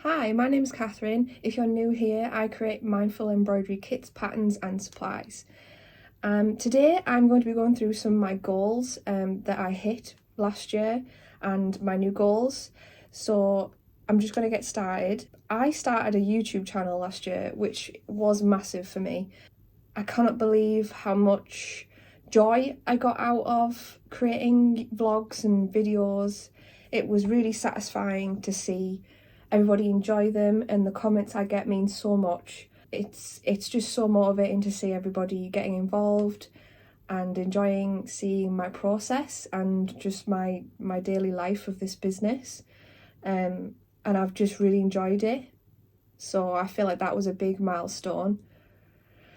Hi, my name's Catherine. If you're new here, I create mindful embroidery kits, patterns and supplies. Today I'm going to be going through some of my goals that I hit last year and my new goals. So I'm just going to get started. I started a YouTube channel last year, which was massive for me. I cannot believe how much joy I got out of creating vlogs and videos. It was really satisfying to see everybody enjoy them, and the comments I get mean so much. It's just so motivating to see everybody getting involved and enjoying seeing my process and just my daily life of this business. And I've just really enjoyed it. So I feel like that was a big milestone.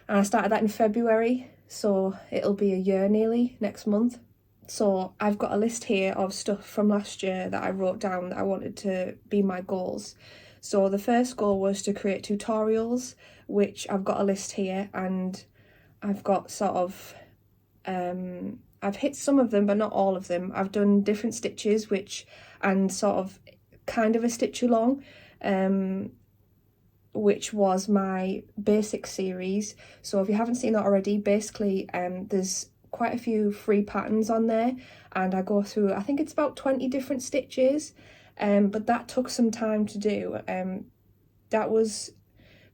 And I started that in February, so it'll be a year nearly next month. So I've got a list here of stuff from last year that I wrote down that I wanted to be my goals. So the first goal was to create tutorials, which I've got a list here, and I've got sort of, I've hit some of them, but not all of them. I've done different stitches, and sort of kind of a stitch along, which was my basic series. So if you haven't seen that already, basically there's quite a few free patterns on there, and I go through, I think it's about 20 different stitches, but that took some time to do. That was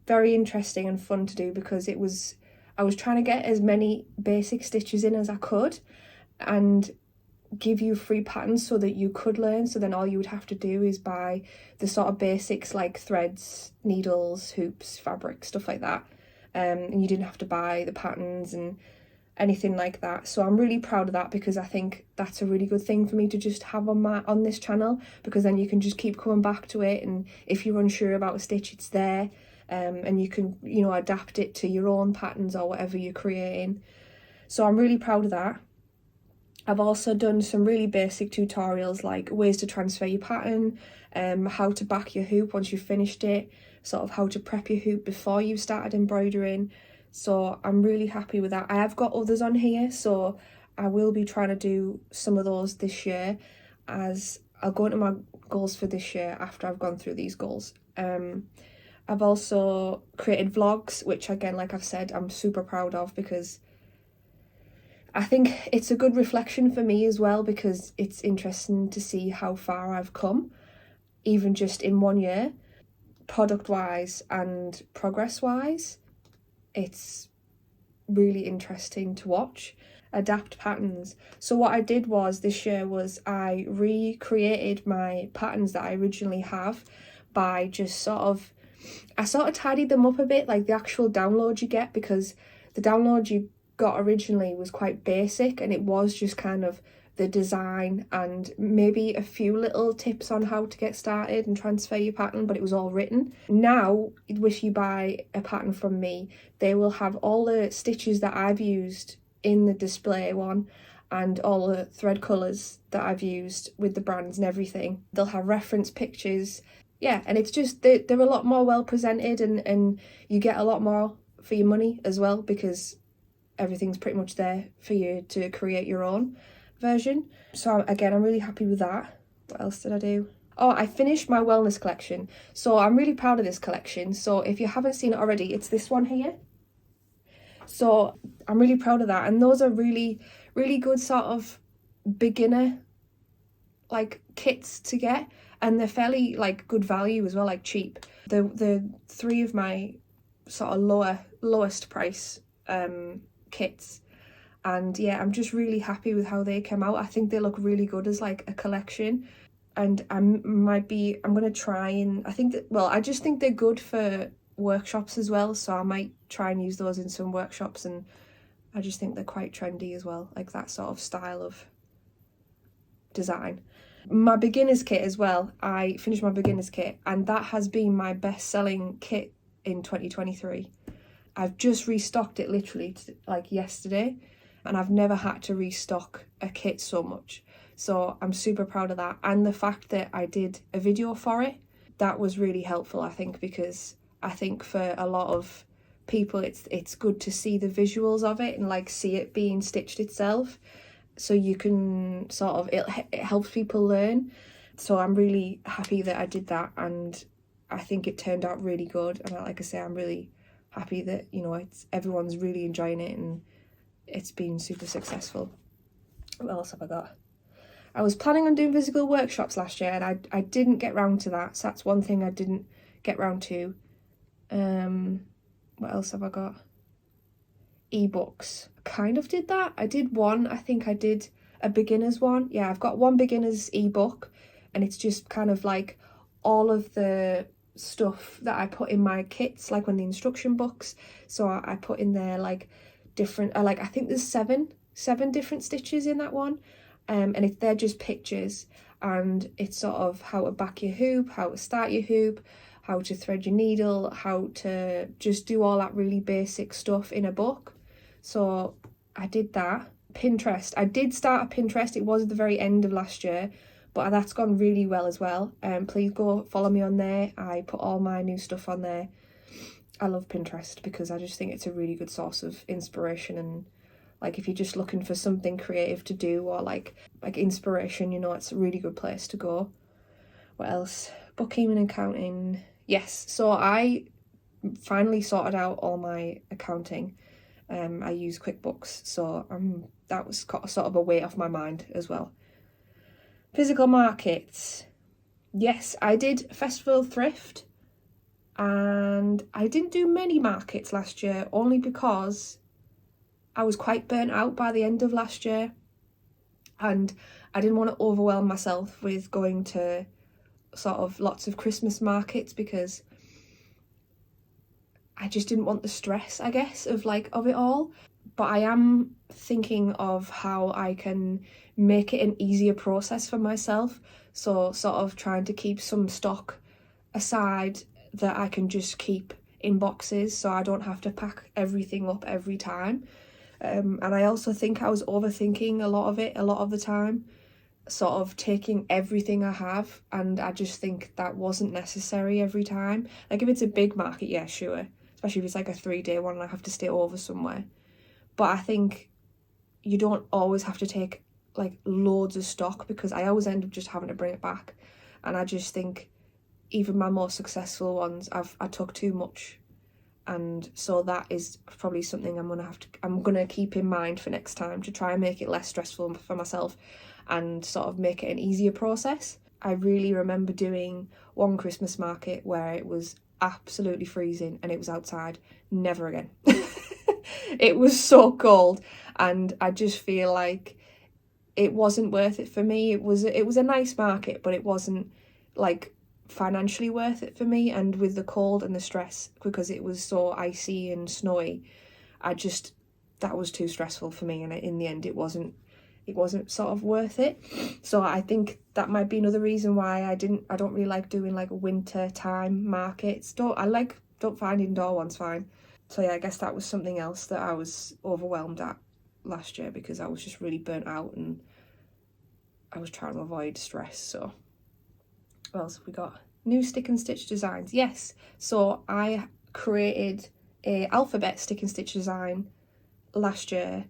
very interesting and fun to do because I was trying to get as many basic stitches in as I could and give you free patterns so that you could learn. So then all you would have to do is buy the sort of basics like threads, needles, hoops, fabric, stuff like that, and you didn't have to buy the patterns and anything like that. So I'm really proud of that because I think that's a really good thing for me to just have on this channel, because then you can just keep coming back to it, and if you're unsure about a stitch, it's there, and you can adapt it to your own patterns or whatever you're creating. So I'm really proud of that. I've also done some really basic tutorials like ways to transfer your pattern, how to back your hoop once you've finished it, sort of how to prep your hoop before you've started embroidering. So I'm really happy with that. I have got others on here, so I will be trying to do some of those this year, as I'll go into my goals for this year after I've gone through these goals. I've also created vlogs, which again, like I've said, I'm super proud of because I think it's a good reflection for me as well, because it's interesting to see how far I've come, even just in 1 year, product-wise and progress-wise. It's really interesting to watch. Adapt patterns. So what I did was this year was I recreated my patterns that I originally have by just I sort of tidied them up a bit, like the actual download you get, because the download you got originally was quite basic, and it was just kind of the design and maybe a few little tips on how to get started and transfer your pattern, but it was all written. Now, if you buy a pattern from me, they will have all the stitches that I've used in the display one and all the thread colours that I've used with the brands and everything. They'll have reference pictures. Yeah, and it's just, they're a lot more well presented, and you get a lot more for your money as well, because everything's pretty much there for you to create your own version. So again, I'm really happy with that. What else did I do? Oh, I finished my wellness collection. So I'm really proud of this collection. So if you haven't seen it already, it's this one here. So I'm really proud of that. And those are really, really good sort of beginner like kits to get. And they're fairly like good value as well, like cheap. The three of my sort of lowest price kits, and yeah, I'm just really happy with how they came out. I think they look really good as like a collection, and I'm gonna try and I just think they're good for workshops as well, so I might try and use those in some workshops, and I just think they're quite trendy as well, like that sort of style of design. My beginner's kit as well, I finished my beginner's kit, and that has been my best-selling kit in 2023. I've just restocked it literally like yesterday, and I've never had to restock a kit so much. So I'm super proud of that. And the fact that I did a video for it, that was really helpful, I think, because I think for a lot of people it's good to see the visuals of it and like see it being stitched itself, so you can it helps people learn. So I'm really happy that I did that, and I think it turned out really good, and like I say, I'm really happy that, you know, everyone's really enjoying it and it's been super successful. What else have I got? I was planning on doing physical workshops last year, and I didn't get round to that, so that's one thing I didn't get round to. What else have I got? Ebooks. I kind of did that. I did one. I think I did a beginner's one. Yeah, I've got one beginner's ebook, and it's just kind of like all of the stuff that I put in my kits, like when the instruction books. So I put in there like different, I think there's seven different stitches in that one. And they're just pictures, and it's sort of how to back your hoop, how to start your hoop, how to thread your needle, how to just do all that really basic stuff in a book. So I did that. Pinterest. I did start a Pinterest. It was at the very end of last year, but that's gone really well as well. Please go follow me on there. I put all my new stuff on there. I love Pinterest because I just think it's a really good source of inspiration, and like if you're just looking for something creative to do or like inspiration, you know, it's a really good place to go. What else? Bookkeeping and accounting. Yes, so I finally sorted out all my accounting. I use QuickBooks, so that was sort of a weight off my mind as well. Physical markets. Yes, I did Festival Thrift, and I didn't do many markets last year, only because I was quite burnt out by the end of last year, and I didn't want to overwhelm myself with going to sort of lots of Christmas markets, because I just didn't want the stress, I guess, of it all. But I am thinking of how I can make it an easier process for myself. So sort of trying to keep some stock aside that I can just keep in boxes, so I don't have to pack everything up every time. And I also think I was overthinking a lot of the time, sort of taking everything I have, and I just think that wasn't necessary every time. Like if it's a big market, yeah, sure, especially if it's like a 3-day one and I have to stay over somewhere. But I think you don't always have to take like loads of stock, because I always end up just having to bring it back. And I just think even my more successful ones, I took too much. And so that is probably something I'm gonna keep in mind for next time, to try and make it less stressful for myself and sort of make it an easier process. I really remember doing one Christmas market where it was absolutely freezing and it was outside. Never again. It was so cold, and I just feel like it wasn't worth it for me. It was a nice market, but it wasn't like financially worth it for me. And with the cold and the stress, because it was so icy and snowy, that was too stressful for me, and in the end it wasn't sort of worth it. So I think that might be another reason why I don't really like doing like winter time markets. Don't find indoor ones fine. So yeah, I guess that was something else that I was overwhelmed at last year, because I was just really burnt out and I was trying to avoid stress. So what else have we got? New stick and stitch designs. Yes, so I created a alphabet stick and stitch design last year,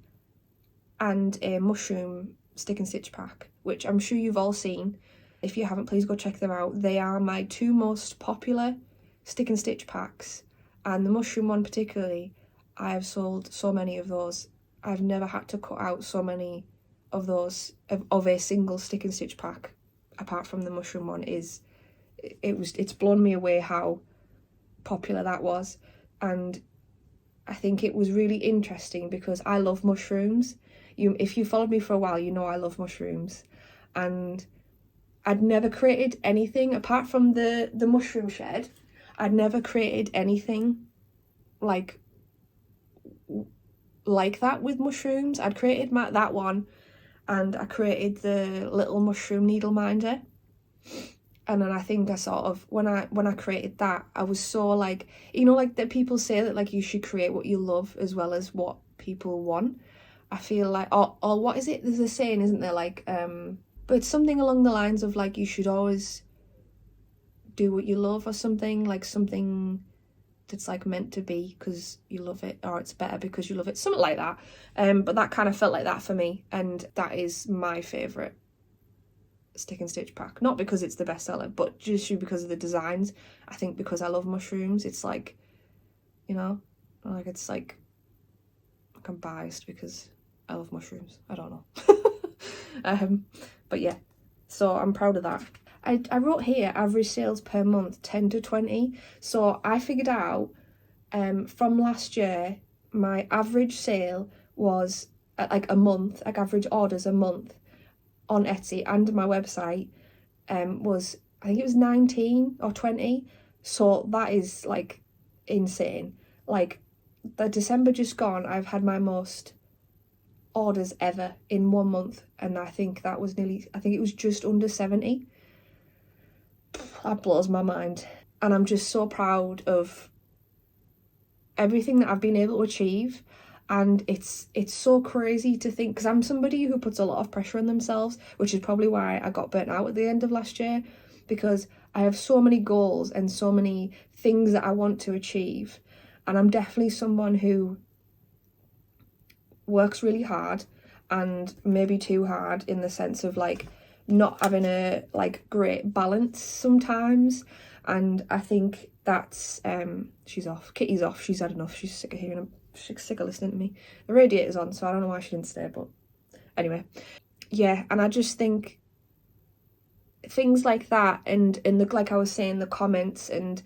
and a mushroom stick and stitch pack, which I'm sure you've all seen. If you haven't, please go check them out. They are my two most popular stick and stitch packs, and the mushroom one particularly, I have sold so many of those. I've never had to cut out so many of those of a single stick and stitch pack, apart from the mushroom one. It's blown me away how popular that was. And I think it was really interesting because I love mushrooms. If you followed me for a while, you know I love mushrooms, and I'd never created anything apart from the mushroom shed. I'd never created anything like that with mushrooms. I'd created that one, and I created the little mushroom needle minder. And then I think I sort of, when I created that, I was so like, you know, like that people say that like you should create what you love as well as what people want. I feel like, or what is it? There's a saying, isn't there? Like, but it's something along the lines of like, you should always do what you love, or something, like something that's like meant to be because you love it, or it's better because you love it, something like that. But that kind of felt like that for me, and that is my favourite stick and stitch pack. Not because it's the bestseller, but just because of the designs. I think because I love mushrooms, it's like, you know, like it's like I'm biased because I love mushrooms. I don't know. But yeah, so I'm proud of that. I wrote here average sales per month 10 to 20. So I figured out from last year my average sale was like a month, like average orders a month on Etsy and my website was, I think it was 19 or 20. So that is like insane. Like the December just gone, I've had my most orders ever in 1 month, and I think that was I think it was just under 70. That blows my mind, and I'm just so proud of everything that I've been able to achieve. And it's so crazy to think, because I'm somebody who puts a lot of pressure on themselves, which is probably why I got burnt out at the end of last year, because I have so many goals and so many things that I want to achieve, and I'm definitely someone who works really hard, and maybe too hard, in the sense of like not having a like great balance sometimes. And I think that's she's off, Kitty's off, she's had enough, she's sick of hearing him, she's sick of listening to me. The radiator's on, so I don't know why she didn't stay, but anyway, yeah. And I just think things like that, and the, like I was saying, the comments, and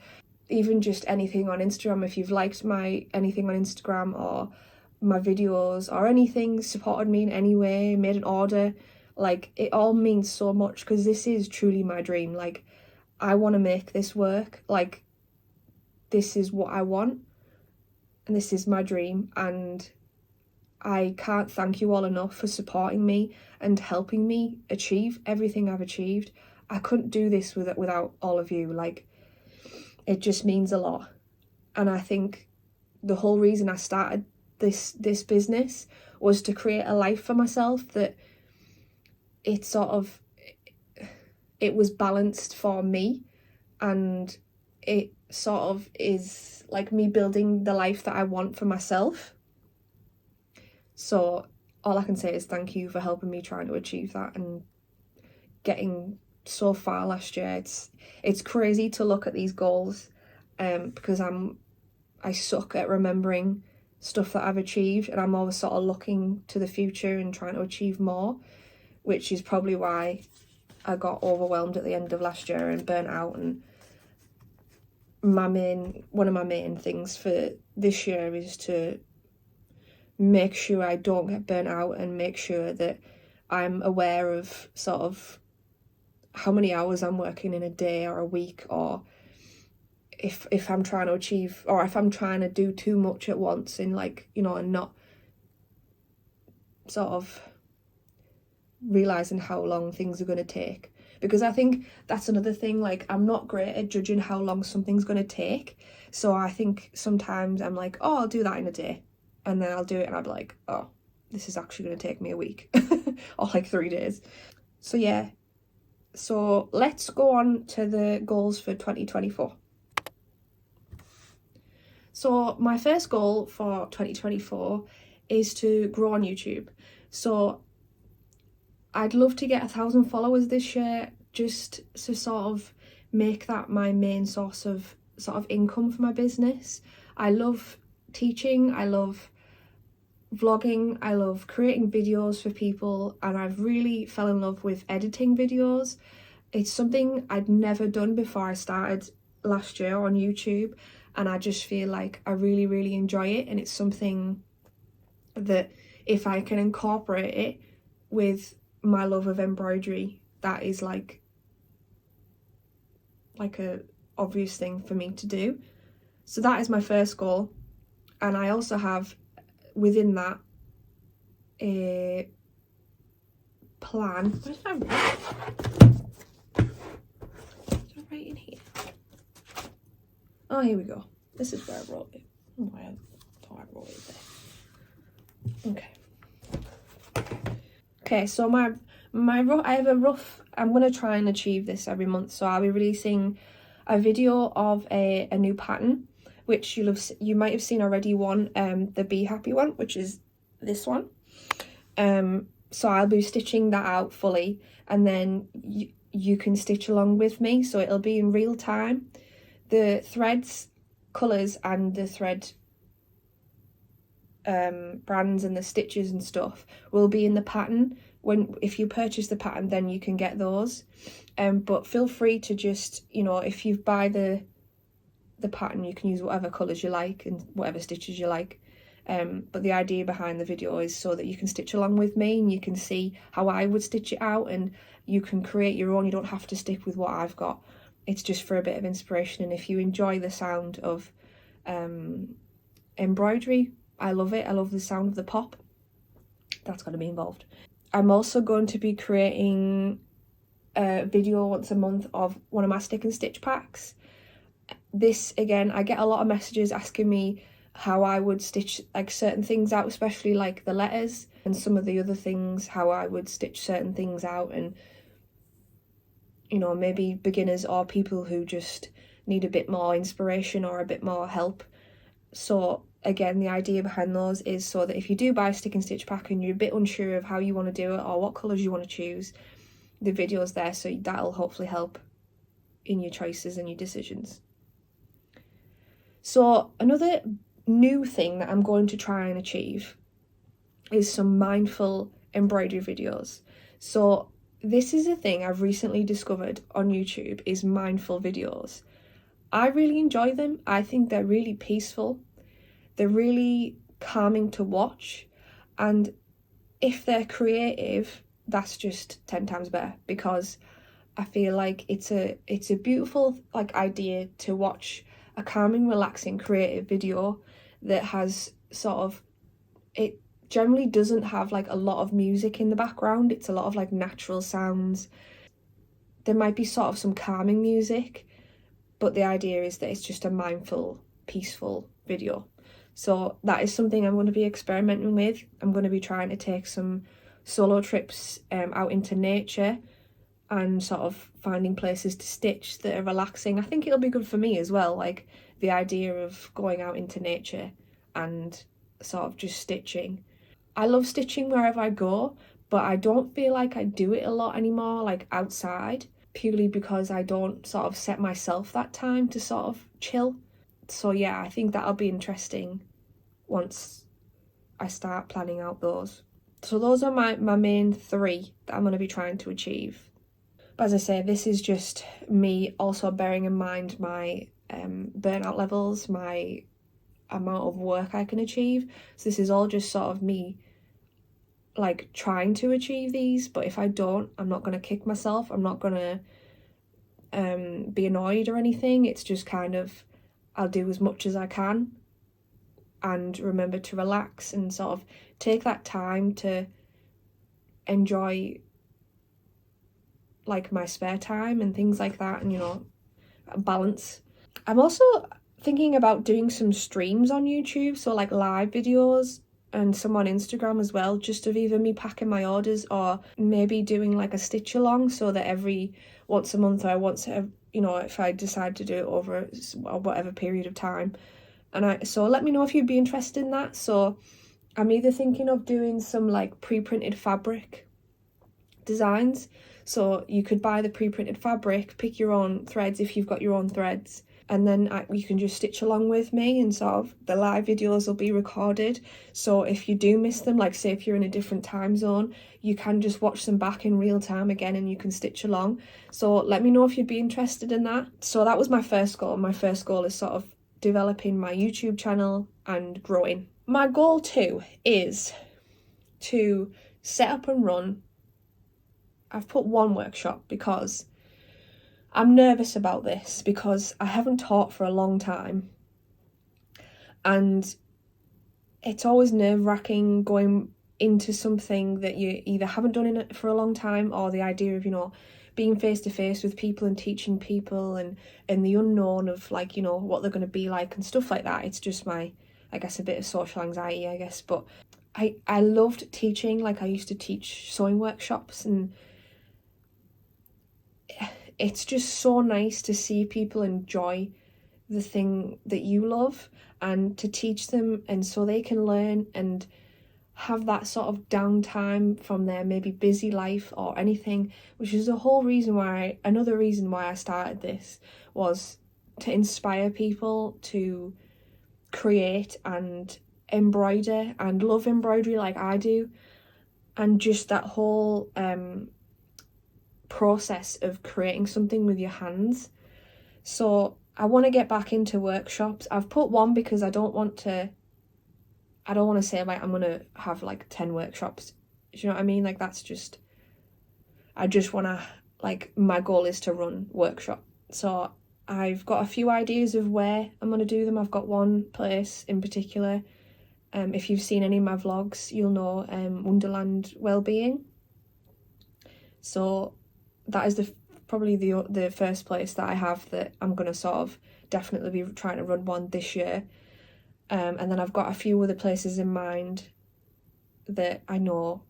even just anything on Instagram, if you've liked my anything on Instagram or my videos or anything, supported me in any way, made an order, like it all means so much, because this is truly my dream. Like I want to make this work, like this is what I want and this is my dream, and I can't thank you all enough for supporting me and helping me achieve everything I've achieved. I couldn't do this without all of you. Like it just means a lot. And I think the whole reason I started this business was to create a life for myself that it was balanced for me, and it sort of is like me building the life that I want for myself. So all I can say is thank you for helping me trying to achieve that and getting so far last year. It's crazy to look at these goals because I suck at remembering stuff that I've achieved, and I'm always sort of looking to the future and trying to achieve more, which is probably why I got overwhelmed at the end of last year and burnt out. And one of my main things for this year is to make sure I don't get burnt out, and make sure that I'm aware of sort of how many hours I'm working in a day or a week, or if I'm trying to achieve, or if I'm trying to do too much at once, in like, you know, and not sort of realising how long things are going to take. Because I think that's another thing, like I'm not great at judging how long something's going to take. So I think sometimes I'm like, oh, I'll do that in a day, and then I'll do it and I'll be like, oh, this is actually going to take me a week or like 3 days. So yeah, so let's go on to the goals for 2024. So my first goal for 2024 is to grow on YouTube. So I'd love to get 1,000 followers this year, just to sort of make that my main source of sort of income for my business. I love teaching, I love vlogging, I love creating videos for people, and I've really fell in love with editing videos. It's something I'd never done before I started last year on YouTube, and I just feel like I really, really enjoy it. And it's something that if I can incorporate it with my love of embroidery, that is like a obvious thing for me to do. So that is my first goal. And I also have within that a plan. What did I write? Did I write in here? Oh, here we go. This is where I wrote it. Oh, I thought I wrote it there. Okay, so I have a rough, I'm going to try and achieve this every month. So I'll be releasing a video of a new pattern, which you might have seen already, one, the Be Happy one, which is this one. So I'll be stitching that out fully, and then you can stitch along with me, so it'll be in real time. The threads, colours and the thread brands and the stitches and stuff will be in the pattern. If you purchase the pattern, then you can get those. But feel free to just, if you buy the pattern, you can use whatever colours you like and whatever stitches you like. But the idea behind the video is so that you can stitch along with me and you can see how I would stitch it out, and you can create your own. You don't have to stick with what I've got. It's just for a bit of inspiration, and if you enjoy the sound of embroidery, I love it. I love the sound of the pop. That's going to be involved. I'm also going to be creating a video once a month of one of my stick and stitch packs. This, again, I get a lot of messages asking me how I would stitch like certain things out, especially like the letters and some of the other things, how I would stitch certain things out, and maybe beginners or people who just need a bit more inspiration or a bit more help. So again, the idea behind those is so that if you do buy a stick and stitch pack and you're a bit unsure of how you want to do it or what colours you want to choose, the video's there, so that'll hopefully help in your choices and your decisions. So another new thing that I'm going to try and achieve is some mindful embroidery videos. So this is a thing I've recently discovered on YouTube, is mindful videos. I really enjoy them. I think they're really peaceful. They're really calming to watch, and if they're creative, that's just 10 times better, because I feel like it's a beautiful idea to watch a calming, relaxing, creative video that has it generally doesn't have a lot of music in the background. It's a lot of natural sounds. There might be some calming music, but the idea is that it's just a mindful, peaceful video. So that is something I'm going to be experimenting with. I'm going to be trying to take some solo trips out into nature and finding places to stitch that are relaxing. I think it'll be good for me as well, the idea of going out into nature and just stitching. I love stitching wherever I go, but I don't feel like I do it a lot anymore, outside, purely because I don't set myself that time to chill. So yeah, I think that'll be interesting once I start planning out those. So those are my main 3 that I'm going to be trying to achieve. But as I say, this is just me also bearing in mind my burnout levels, my amount of work I can achieve. So this is all just me trying to achieve these, but if I don't, I'm not going to kick myself. I'm not going to be annoyed or anything. It's just I'll do as much as I can and remember to relax and take that time to enjoy my spare time and things like that, and balance. I'm also thinking about doing some streams on YouTube, so live videos, and some on Instagram as well, just of either me packing my orders or maybe doing a stitch along, so that every once a month or once if I decide to do it over whatever period of time. And so let me know if you'd be interested in that. So I'm either thinking of doing some pre-printed fabric designs. So you could buy the pre-printed fabric, pick your own threads if you've got your own threads, and then you can just stitch along with me, and the live videos will be recorded. So if you do miss them, say if you're in a different time zone, you can just watch them back in real time again and you can stitch along. So let me know if you'd be interested in that. So that was my first goal. My first goal is developing my YouTube channel and growing. My goal 2 is to set up and run. I've put 1 workshop because I'm nervous about this, because I haven't taught for a long time, and it's always nerve-wracking going into something that you either haven't done in it for a long time, or the idea of being face to face with people and teaching people, and the unknown of what they're going to be like and stuff like that. It's just a bit of social anxiety, I guess. But I loved teaching. I used to teach sewing workshops, and it's just so nice to see people enjoy the thing that you love and to teach them, and so they can learn. And have that sort of downtime from their maybe busy life or anything, which is the whole reason why, another reason why I started this, was to inspire people to create and embroider and love embroidery like I do, and just that whole process of creating something with your hands. So I want to get back into workshops. I've put one because I don't want to say like I'm gonna have like 10 workshops. Do you know what I mean? Like that's just, I just want to, like, my goal is to run workshop. So I've got a few ideas of where I'm going to do them. I've got one place in particular. If you've seen any of my vlogs, you'll know Wonderland Wellbeing. So that is probably the first place that I have that I'm going to sort of definitely be trying to run one this year. And then I've got a few other places in mind that I know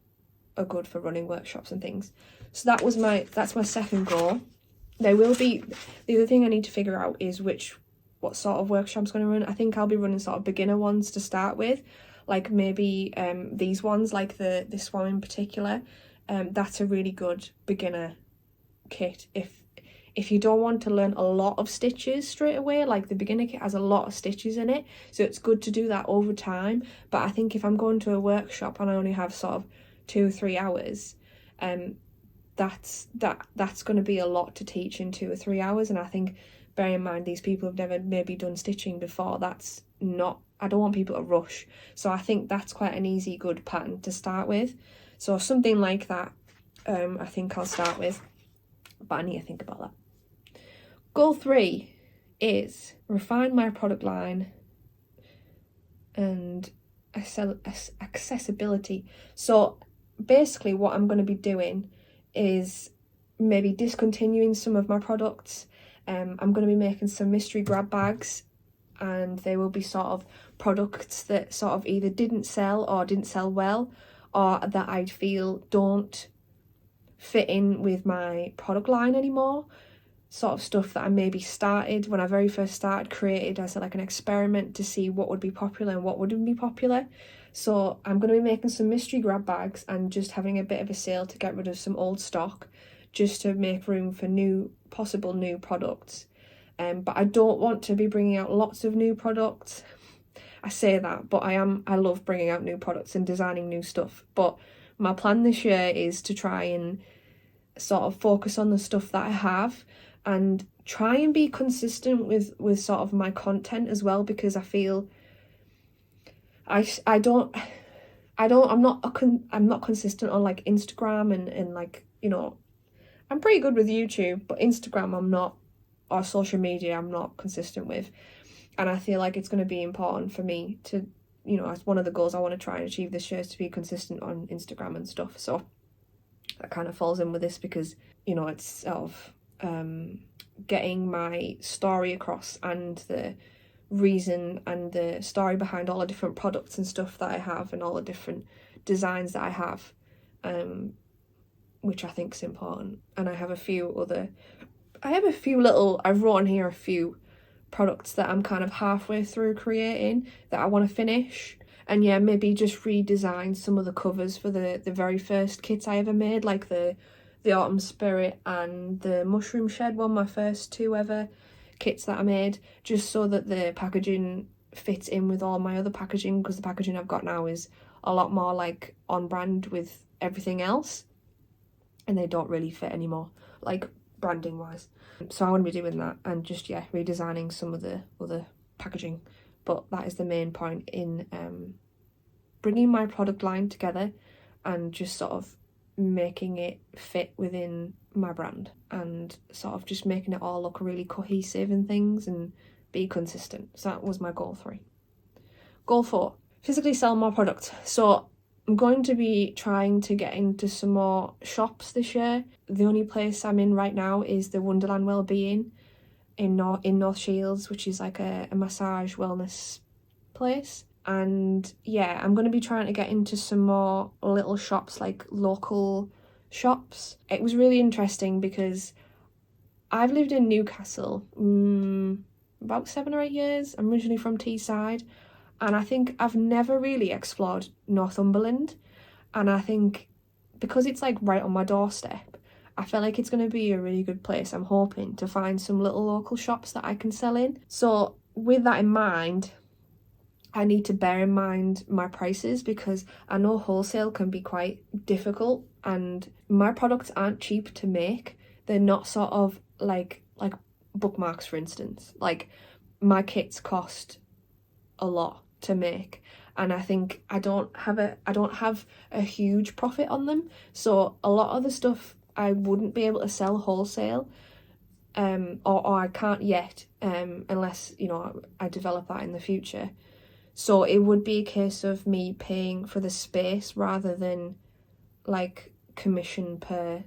are good for running workshops and things. So that's my second goal. There will be, the other thing I need to figure out is what sort of workshops I'm going to run. I think I'll be running sort of beginner ones to start with, like maybe these ones, like this one in particular. That's a really good beginner kit if you don't want to learn a lot of stitches straight away. Like the beginner kit has a lot of stitches in it, so it's good to do that over time. But I think if I'm going to a workshop and I only have sort of 2 or 3 hours, that's going to be a lot to teach in 2 or 3 hours. And I think, bear in mind, these people have never maybe done stitching before. I don't want people to rush. So I think that's quite an easy, good pattern to start with. So something like that, I think I'll start with, but I need to think about that. Goal 3 is refine my product line and accessibility. So basically what I'm going to be doing is maybe discontinuing some of my products. I'm going to be making some mystery grab bags, and they will be sort of products that sort of either didn't sell or didn't sell well, or that I feel don't fit in with my product line anymore. Sort of stuff that I maybe started when I very first started, created as like an experiment to see what would be popular and what wouldn't be popular. So I'm going to be making some mystery grab bags and just having a bit of a sale to get rid of some old stock, just to make room for possible new products. But I don't want to be bringing out lots of new products. I say that, but I love bringing out new products and designing new stuff. But my plan this year is to try and sort of focus on the stuff that I have and try and be consistent with sort of my content as well, because I feel I'm not consistent on like Instagram and like, you know, I'm pretty good with YouTube, but Instagram I'm not, or social media I'm not consistent with. And I feel like it's going to be important for me to, you know, as one of the goals I want to try and achieve this year is to be consistent on Instagram and stuff. So that kind of falls in with this because, you know, it's sort of getting my story across and the reason and the story behind all the different products and stuff that I have and all the different designs that I have, which I think is important. And I've written here a few products that I'm kind of halfway through creating that I want to finish. And yeah, maybe just redesign some of the covers for the very first kits I ever made, like the Autumn Spirit and the Mushroom Shed one, my first 2 ever kits that I made, just so that the packaging fits in with all my other packaging, because the packaging I've got now is a lot more like on brand with everything else, and they don't really fit anymore, like branding wise. So I want to be doing that and just, yeah, redesigning some of the other packaging. But that is the main point in bringing my product line together and just sort of making it fit within my brand and sort of just making it all look really cohesive and things and be consistent. So that was my goal 3. Goal 4, physically sell more products. So I'm going to be trying to get into some more shops this year. The only place I'm in right now is the Wonderland Wellbeing in North Shields, which is like a massage wellness place. And yeah, I'm going to be trying to get into some more little shops, like local shops. It was really interesting because I've lived in Newcastle about 7 or 8 years. I'm originally from Teesside, And I think I've never really explored Northumberland, and I think because it's like right on my doorstep, I feel like it's going to be a really good place. I'm hoping to find some little local shops that I can sell in. So with that in mind, I need to bear in mind my prices, because I know wholesale can be quite difficult and my products aren't cheap to make. They're not sort of like bookmarks, for instance. Like, my kits cost a lot to make, and I think I don't have a huge profit on them. So a lot of the stuff I wouldn't be able to sell wholesale, or I can't yet, unless, you know, I develop that in the future. So it would be a case of me paying for the space rather than like commission per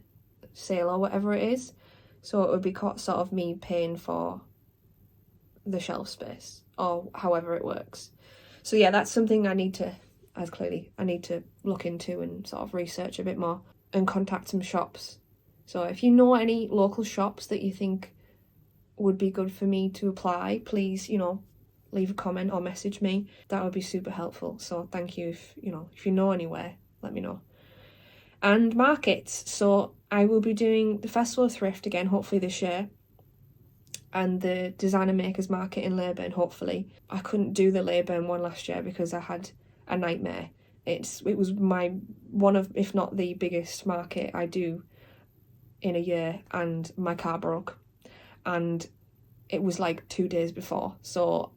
sale or whatever it is. So it would be sort of me paying for the shelf space, or however it works. So yeah, that's something I need to look into and sort of research a bit more and contact some shops. So if you know any local shops that you think would be good for me to apply, please, you know, leave a comment or message me. That would be super helpful. So thank you. If you know anywhere, let me know. And markets. So I will be doing the Festival of Thrift again, hopefully this year, and the Designer Makers Market in Leyburn, hopefully. I couldn't do the Leyburn one last year because I had a nightmare. It was my one of, if not the biggest market I do in a year, and my car broke, and it was like 2 days before, so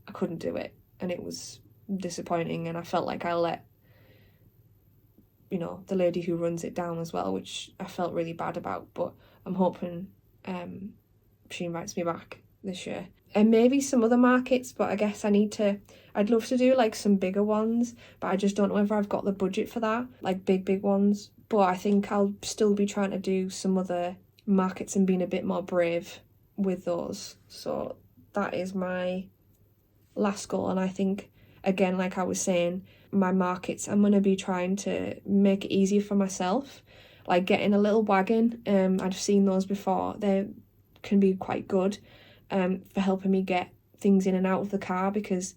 I couldn't do it, and it was disappointing, and I felt like I let, you know, the lady who runs it down as well, which I felt really bad about. But I'm hoping she invites me back this year, and maybe some other markets. But I guess I'd love to do like some bigger ones, but I just don't know whether I've got the budget for that, like big ones. But I think I'll still be trying to do some other markets and being a bit more brave with those. So that is my last goal. And I think, again, like I was saying, my markets, I'm going to be trying to make it easier for myself, like getting a little wagon. I've seen those before. They can be quite good for helping me get things in and out of the car, because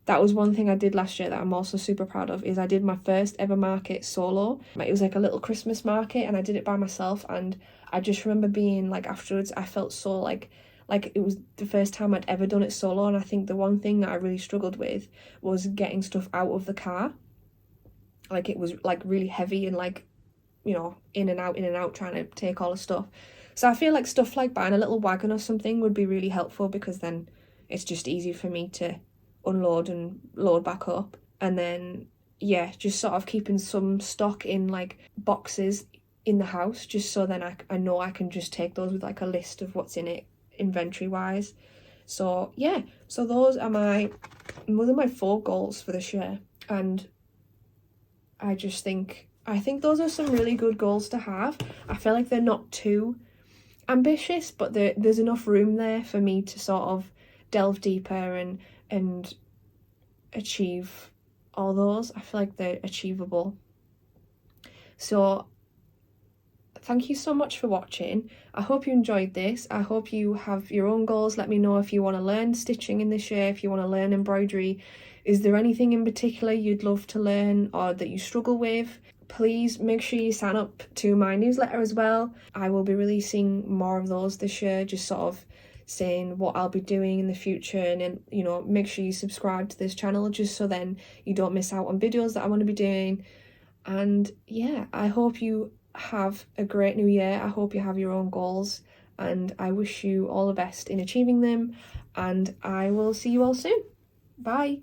that was one thing I did last year that I'm also super proud of, is I did my first ever market solo. It was like a little Christmas market, and I did it by myself, and I just remember being like, afterwards I felt so like it was the first time I'd ever done it solo. And I think the one thing that I really struggled with was getting stuff out of the car. Like, it was like really heavy and like, you know, in and out trying to take all the stuff. So I feel like stuff like buying a little wagon or something would be really helpful, because then it's just easy for me to unload and load back up. And then, yeah, just sort of keeping some stock in like boxes in the house, just so then I know I can just take those with like a list of what's in it inventory wise. So yeah, so those are my 4 goals for this year, and I think those are some really good goals to have. I feel like they're not too ambitious, but there's enough room there for me to sort of delve deeper and achieve all those. I feel like they're achievable. So thank you so much for watching. I hope you enjoyed this. I hope you have your own goals. Let me know if you want to learn stitching in this year, if you want to learn embroidery. Is there anything in particular you'd love to learn or that you struggle with? Please make sure you sign up to my newsletter as well. I will be releasing more of those this year, just sort of saying what I'll be doing in the future. And then, you know, make sure you subscribe to this channel, just so then you don't miss out on videos that I want to be doing. And yeah, I hope you have a great new year. I hope you have your own goals, and I wish you all the best in achieving them, and I will see you all soon. Bye.